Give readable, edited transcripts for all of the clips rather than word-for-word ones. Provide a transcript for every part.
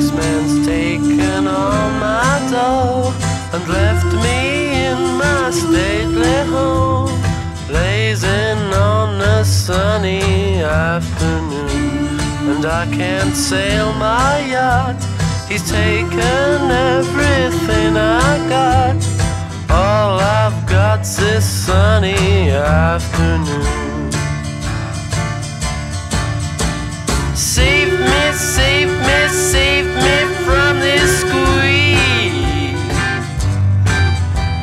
Postman's taken all my dough and left me in my stately home, blazing on a sunny afternoon. And I can't sail my yacht, he's taken everything I got. All I've got's this sunny afternoon. Save me, save me, save me from this squeeze.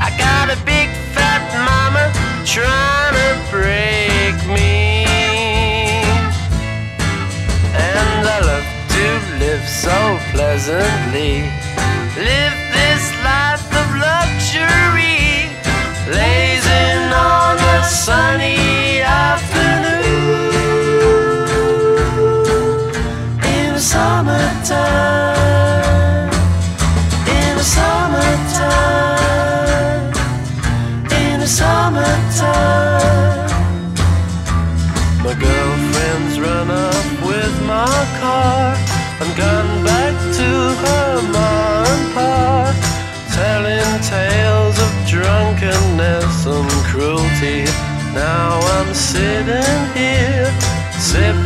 I got a big fat mama trying to break me, and I love to live so pleasantly, live this life of luxury, blazing on a sunny afternoon. In the summertime, in the summertime, in the summertime. My girlfriend's run up with my car and gone back to her ma and pa, telling tales of drunkenness and cruelty. Now I'm sitting here, sipping